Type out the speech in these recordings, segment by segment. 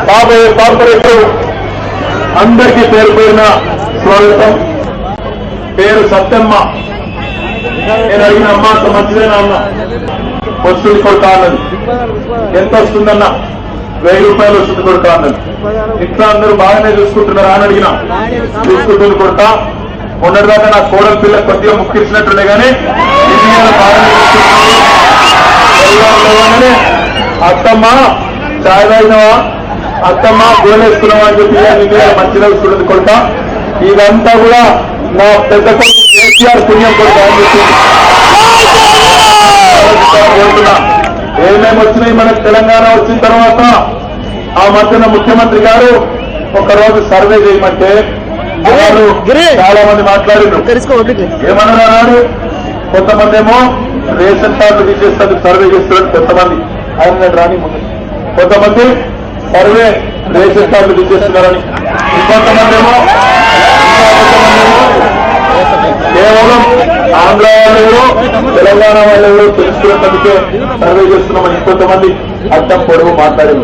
కాబోయే కార్పొరేటర్ అందరికీ పేరు పేరున స్వాగతం. పేరు సత్యమ్మ. నేను అడిగిన అమ్మ అంత మంచిదేనా అన్న? వస్తుంది కొడుకా అన్నది. ఎంత వస్తుందన్న? 1000 రూపాయలు వస్తుంది కొడుకా అన్నది. ఇంట్లో అందరూ బాగానే చూసుకుంటున్నారా అని అడిగినా. చూసుకుంటుంది కొడుకా. మొన్నటిదాకా నా కోడల పిల్ల కొద్దిగా ముక్కించినట్టుండే కానీ బాగానే అత్తమ్మ చాయ్ తాగినవా, అత్తమ్మ గోలేసుకున్నావా అని చెప్పి మంచిగా చూసుకుంటుంది కొడుక. ఇదంతా కూడా నా పెద్ద కొడుకు కేసీఆర్ పుణ్యం కొడుక అని చెప్పి కోరుతున్నా. ఏమేమి వచ్చినాయి మనకు తెలంగాణ వచ్చిన తర్వాత ఆ మధ్యన ముఖ్యమంత్రి గారు ఒకరోజు సర్వే చేయమంటే చాలా మంది మాట్లాడారు. ఏమన్నారు? కొంతమంది ఏమో రేషన్ కార్డులు తీసేస్తారు సర్వే చేస్తున్నారు కొంతమంది, ఆయన రాని ముందు. కొంతమంది సర్వే రేషన్ కార్డులు తీసేస్తున్నారని, ఇంకొంతమంది ఏమో కేవలం ఆంధ్ర వాళ్ళు తెలంగాణ వాళ్ళు తెలుసుకునేందుకే సర్వే చేస్తున్నామని ఇంకొంతమంది అర్థం పొడవు మాట్లాడారు.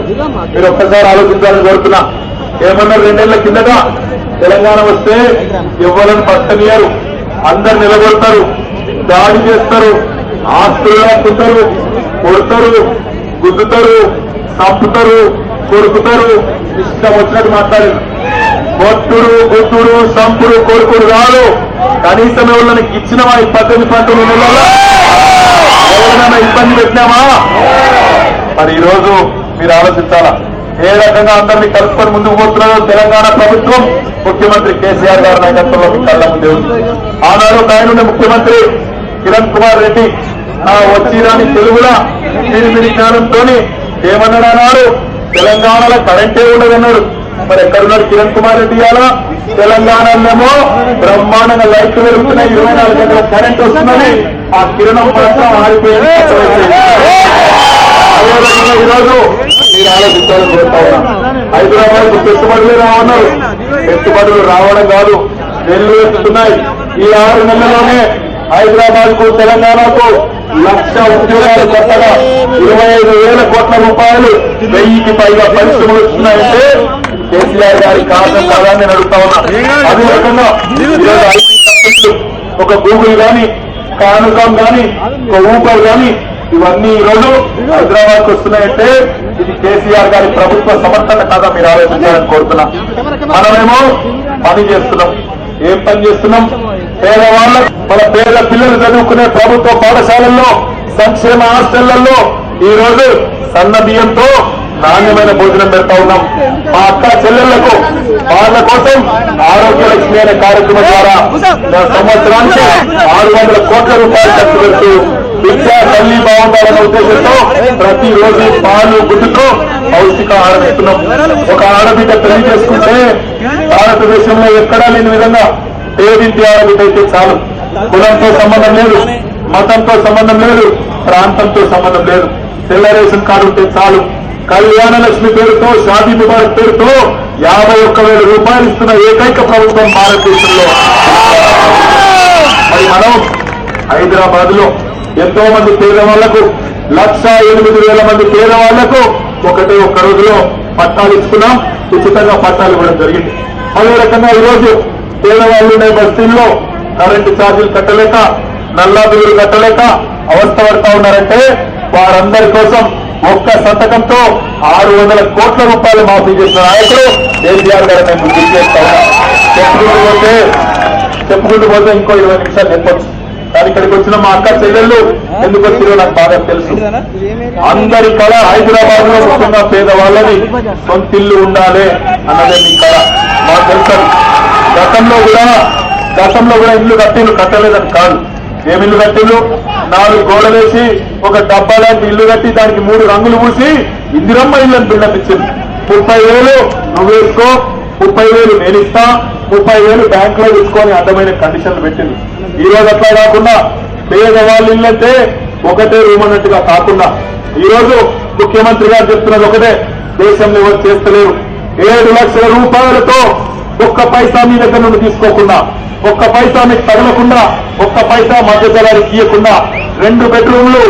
మీరు ఒక్కసారి ఆలోచించాలని కోరుతున్నా. ఏమన్నారు? 2 ఏళ్ల కిందట తెలంగాణ వస్తే ఇవ్వాలని పట్టనియరు, అందరు నిలబడతారు, దాడి చేస్తారు, ఆస్తులు రాకుంటారు, కొడతారు, గుద్దుతారు, చంపుతారు, కొరుకుతారు, ఇష్టం వచ్చినట్టు మాట్లాడారు. కొట్టుడు, గుద్దుడు, చంపుడు, కొడుకుడు కాదు. కనీసం ఎవరిని ఇచ్చినామా? ఈ 18 నెలల్లో ఎవరినైనా ఇబ్బంది పెట్టినామా? మరి ఈరోజు మీరు ఆలోచించాలా ఏ రకంగా అందరినీ కలుపుకొని ముందుకు పోతున్నారో తెలంగాణ ప్రభుత్వం. ముఖ్యమంత్రి కేసీఆర్ గారి నాయకత్వంలో మీ కళ్ళ ముందే ఉంది. ఆనాడు ఆయన ముఖ్యమంత్రి కిరణ్ కుమార్ రెడ్డి వచ్చిరాని తెలుగులా దీని జ్ఞానంతో ఏమన్నాడు అన్నాడు? తెలంగాణలో కరెంటే ఉండదన్నాడు. మరి ఎక్కడున్నాడు కిరణ్ కుమార్ రెడ్డి? అలా తెలంగాణలోనేమో బ్రహ్మాండంగా లైట్లు వెలుగుతున్నాయి, 24 గంటల కరెంట్ వస్తుందని ఆ కిరణం మాత్రం ఆరిపోయింది. అదేవిధంగా ఈరోజు మీరు ఆలోచించాలని కోరుతా ఉన్నా. హైదరాబాద్ కు పెట్టుబడులు రావన్నారు. పెట్టుబడులు రావడం కాదు, వెల్లువెత్తుతున్నాయి. ఈ 6 నెలల్లోనే హైదరాబాద్ కు తెలంగాణకు 1,00,000 ఉద్యోగాలు, కొత్తగా 25,000 కోట్ల రూపాయలు, 1000కి పైగా పరిశ్రమలు వస్తున్నాయంటే కేసీఆర్ గారి కారణం కాదా నేను అడుగుతా ఉన్నా. అదే రకంగా ఐటీ కంపెనీలు, ఒక గూగుల్ గాని, కానుకాం గాని, ఒక ఊబర్ గాని, ఇవన్నీ ఈరోజు హైదరాబాద్ కు వస్తున్నాయంటే ఇది కేసీఆర్ గారి ప్రభుత్వ సమర్థన కాదా మీరు ఆలోచించాలని కోరుతున్నా. మనమేమో పని చేస్తున్నాం. ఏం పని చేస్తున్నాం? పేదవాళ్ళ మన పేద పిల్లలు చదువుకునే ప్రభుత్వ పాఠశాలల్లో, సంక్షేమ హాస్టళ్లలో ఈరోజు సన్న బియ్యంతో నాణ్యమైన భోజనం పెడతా ఉన్నాం. మా అక్క చెల్లెళ్లకు వాళ్ళ కోసం ఆరోగ్య లక్ష్మి అనే కార్యక్రమం ద్వారా సంవత్సరానికి 600 కోట్ల రూపాయలు ఖర్చు పెడుతూ విద్యా తల్లి బాగుండాలనే ఉద్దేశంతో ప్రతిరోజు పాలు, గుడ్డుతో పౌష్టికాహారం ఇస్తున్నాం. ఒక ఆడబిడ్డ పెళ్లి చేసుకుంటే భారతదేశంలో ఎక్కడా లేని విధంగా పేదింటి ఆడబిడ్డ అయితే చాలు. కులంతో సంబంధం లేదు, మతంతో సంబంధం లేదు, ప్రాంతంతో సంబంధం లేదు. తెల్ల రేషన్ కార్డు ఉంటే చాలు. కళ్యాణ లక్ష్మి పేరుతో, షాదీ ముబారక్ పేరుతో 51,000 రూపాయలు ఇస్తున్న ఏకైక ప్రభుత్వం భారతదేశంలో. మరి మనం హైదరాబాద్ లో ఎంతో మంది పేదవాళ్లకు 1,08,000 మంది పేదవాళ్లకు ఒక్క రోజులో పట్టాలు ఇస్తున్నాం. ఉచితంగా పట్టాలు ఇవ్వడం జరిగింది. అదే రకంగా ఈరోజు పేదవాళ్లు ఉండే బస్తీల్లో కరెంటు ఛార్జీలు కట్టలేక, నల్లా బిల్లులు కట్టలేక అవస్థ పడతా ఉన్నారంటే వారందరి కోసం ఒక్క సంతకంతో 600 కోట్ల రూపాయలు మాఫీ చేసిన నాయకుడు కేసీఆర్ గారు. నేను గుర్తు చేస్తా ఉన్నా. చెప్పుకుంటూ పోతే ఇంకో 20 నిమిషాలు చెప్పొచ్చు. కానీ ఇక్కడికి వచ్చిన మా అక్క చెల్లెళ్ళు ఎందుకు వచ్చిరో నాకు బాగా తెలుసు. అందరి కళ హైదరాబాద్ లో ముఖ్యంగా పేదవాళ్ళని సొంతిల్లు ఉండాలి అన్నదే మీ కళ. మాకు తెలుసు. గతంలో కూడా ఇల్లు కట్టలేదని కాదు. ఏమి ఇల్లు కట్టిల్లు? 4 గోడలేసి ఒక డబ్బా లాంటి ఇల్లు కట్టి దానికి 3 రంగులు పూసి ఇందిరమ్మ ఇల్లుని బిల్డప్ ఇచ్చింది. 30,000 నువ్వు వేసుకో, 30,000 నేను ఇస్తా, 30,000 బ్యాంక్ లో తీసుకొని అందమైన కండిషన్లు పెట్టింది. ఈ రోజు అట్లా కాకుండా పేదవాళ్ళ ఇల్లంటే ఒకటే రూమ్ అన్నట్టుగా కాకుండా ఈరోజు ముఖ్యమంత్రి గారు చెప్తున్నది ఒకటే, దేశంలో ఎవరు చేస్తలేరు. 7 లక్షల రూపాయలతో ఒక్క పైసా మీ దగ్గర నుండి తీసుకోకుండా, ఒక్క పైసా మీకు తగలకుండా, ఒక్క పైసా మధ్య జలానికి ఇవ్వకుండా 2 బెడ్రూమ్లు,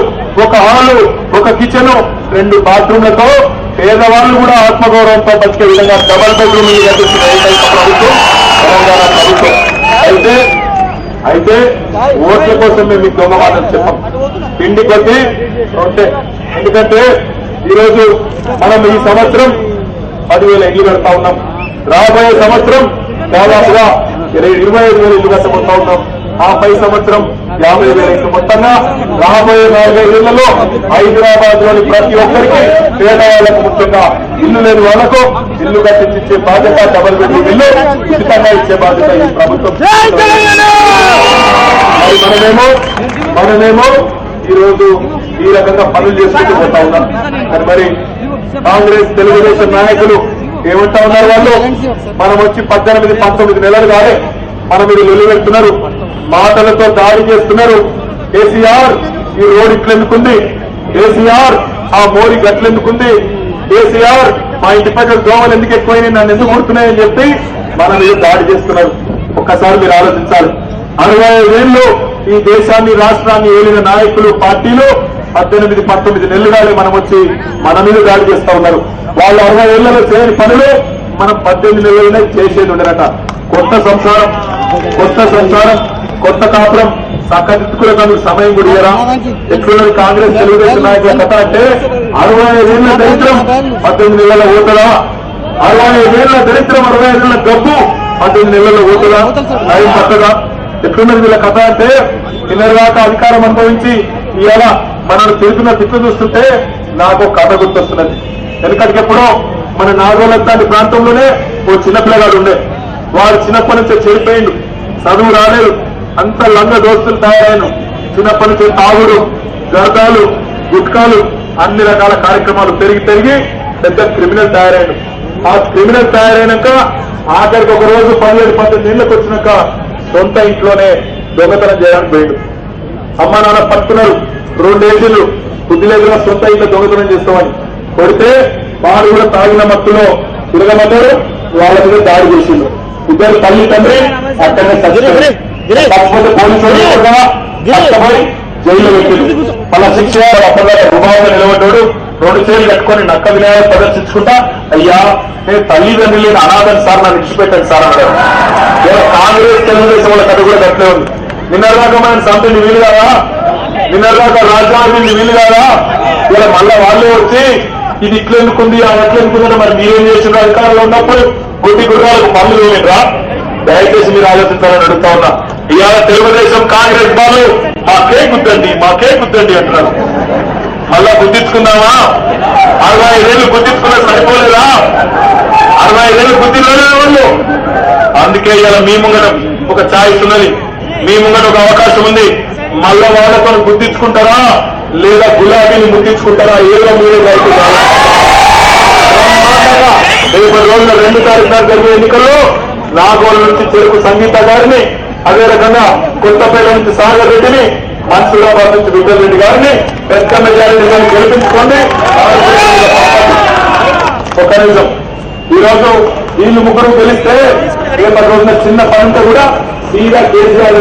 ఒక హాలు, ఒక కిచెన్, 2 బాత్రూమ్లతో పేదవాళ్ళు కూడా ఆత్మగౌరవంతో బతికే విధంగా డబల్ బెడ్రూమ్ ఇల్లు కట్టించిన ఏకైక ప్రభుత్వం తెలంగాణ ప్రభుత్వం. అయితే ఓట్ల కోసం మేము మీకు దొంగ మాటలు చెప్పాం, పిండి కొద్ది ఉంటే. ఎందుకంటే ఈరోజు మనం ఈ సంవత్సరం 10,000 ఇల్లు కడతా ఉన్నాం, రాబోయే సంవత్సరం దాదాపుగా 25,000 ఇల్లు కట్టబోతా ఉన్నాం, ఆ పై సంవత్సరం 50,000 ఇల్లు. మొత్తంగా రాబోయే 4-5 ఏళ్లలో హైదరాబాద్ లోని ప్రతి ఒక్కరికి, పేదవాళ్లకు ముఖ్యంగా ఇల్లు లేని వాళ్లకు ఇల్లు కట్టించే బాధ్యత, డబల్ బెడ్రూమ్ ఇల్లు ఉచితంగా ఇచ్చే బాధ్యత ఈ ప్రభుత్వం. మనమేమో ఈరోజు ఈ రకంగా పనులు చేసుకుంటూ పోతా ఉన్నాం. కానీ మరి కాంగ్రెస్ తెలుగుదేశం నాయకులు ఏమంటా ఉన్నారు? వాళ్ళు మనం వచ్చి 18-19 నెలలు కాదే మన మీద వెలువెడుతున్నారు, మాటలతో దాడి చేస్తున్నారు. కేసీఆర్ ఈ రోడ్ ఇట్లెందుకుంది, కేసీఆర్ ఆ మోరీ గట్లెందుకుంది, కేసీఆర్ మా ఇంటి పక్కన దోమలు ఎందుకు ఎక్కువైనా నన్ను ఎందుకు కొడుతున్నాయని చెప్పి మన మీద దాడి చేస్తున్నారు. ఒక్కసారి మీరు ఆలోచించాలి. 65 ఏళ్ళు ఈ దేశాన్ని, రాష్ట్రాన్ని ఏలిన నాయకులు, పార్టీలు 18-19 నెలలుగానే మనం వచ్చి మన మీద దాడి చేస్తా ఉన్నారు. వాళ్ళు 60 ఏళ్లలో చేయని పనులు మనం 18 నెలలనే చేసేది ఉండరట. కొత్త సంసారం, కొత్త కాపురం సక్కదిద్దుకునే సమయం కూడా ఇయ్యరా? ఎట్లున్నది కాంగ్రెస్ తెలుగుదేశం నాయకుల కథ అంటే 65 ఏళ్ల దరిద్రం 18 నెలల ఓటరా, 65 ఏళ్ల దరిద్రం 65 ఏళ్ల గబ్బు 18 నెలల ఓటరా? టైం పట్టదా? ఎట్లున్నది వీళ్ళ కథ అంటే నిన్నటిదాకా అధికారం అనుభవించి ఇవాళ మనల్ని తిరుగుతున్న తిట్లు చూస్తుంటే నాకు కథ గుర్తొస్తున్నది. ఎందుకంటెప్పుడో మన నాగోలంతాని ప్రాంతంలోనే ఓ చిన్నపిల్లగాడు ఉండే, వాడు చిన్నప్పటి నుంచే చెడిపోయిండు, చదువు రాలేదు, అంత లంగ దోస్తులు తయారైన, చిన్నప్పటి నుంచే తాగుడు, గర్దాలు, గుట్కాలు, అన్ని రకాల కార్యక్రమాలు పెరిగి పెద్ద క్రిమినల్ తయారైన. ఆ క్రిమినల్ తయారైనాక ఆఖరికి ఒక రోజు 17-18 ఏళ్లకు వచ్చినాక సొంత ఇంట్లోనే దొంగతనం చేయడానికి పోయిండు. అమ్మ నాన్న పట్టుకున్నారు, 2 ఏళ్ళు బుద్ధి లేకుండా సొంత ఇంట్లో దొంగతనం చేస్తామని కొడితే వాడు కూడా తాగిన మత్తులో తిరగమన్నారు, వాళ్ళ మీద దాడి చేసిండు. ఇద్దరు తల్లి తండ్రి అక్కడనే చచ్చిపోయి, కాకపోతే పోలీసులు కష్టపడి జైల్లో పెట్టిండు. వాళ్ళ శిక్ష అప్పటిదాకా రుబాబుగా నిలబడ్డాడు, 2 చేతులు కట్టుకొని నక్క వినాయకుడు ప్రదర్శించుకుంటా, అయ్యా నేను తల్లిదండ్రులు లేని అనాథని సార్ నన్ను విడిచిపెట్టాను సార్ అన్నాడు. కాంగ్రెస్ తెలుగుదేశం వాళ్ళ కథ కూడా కట్లే ఉంది. నిన్నటిదాకా మనం సంతని వీలు కాదా, నిన్నటిదాకా రాజ్యాంగం వీలు కాదా, ఇలా మళ్ళా వాళ్ళే వచ్చి ఇది ఇట్లెందుకుంది అది ఎట్లెందుకుందంటే మరి మీరేం చేసిన అధికారంలో ఉన్నప్పుడు కొద్ది గుర్రాలకు పనులు వేయరా? దయచేసి మీరు ఆలోచించాలని అడుగుతా ఉన్నా. ఇవాళ తెలుగుదేశం కాంగ్రెస్ వాళ్ళు మాకే గుద్దండి అంటున్నారు. మళ్ళా గుర్తించుకుందామా? 65 ఏళ్ళు గుర్తించుకున్నా సరిపోలేదా? 65 ఏళ్ళు గుర్తించలేదు వాళ్ళు. అందుకే ఇవాళ మీ ముంగట ఒక ఛాయిస్ ఉన్నది, మీ ముంగట ఒక అవకాశం ఉంది. మళ్ళా వాళ్ళతో గుర్తించుకుంటారా లేదా గులాబీని ముట్టించుకుంటారా? ఏదో మీరే రైతు. రేపటి రోజున 2 తారీఖున జరిగే ఎన్నికల్లో నాగోల్ నుంచి చెరుకు సంగీత గారిని, అదే రకంగా కొత్తపేట నుంచి సాగర్ రెడ్డిని, మన్సూరాబాద్ నుంచి విఠల్ రెడ్డి గారిని పెద్ద మెజారిటీగా గెలిపించుకోండి. ఒక నిమిషం, ఈరోజు వీళ్ళు ముగ్గురు గెలిస్తే రేపటి రోజున చిన్న పనితో కూడా సీదా కేసీఆర్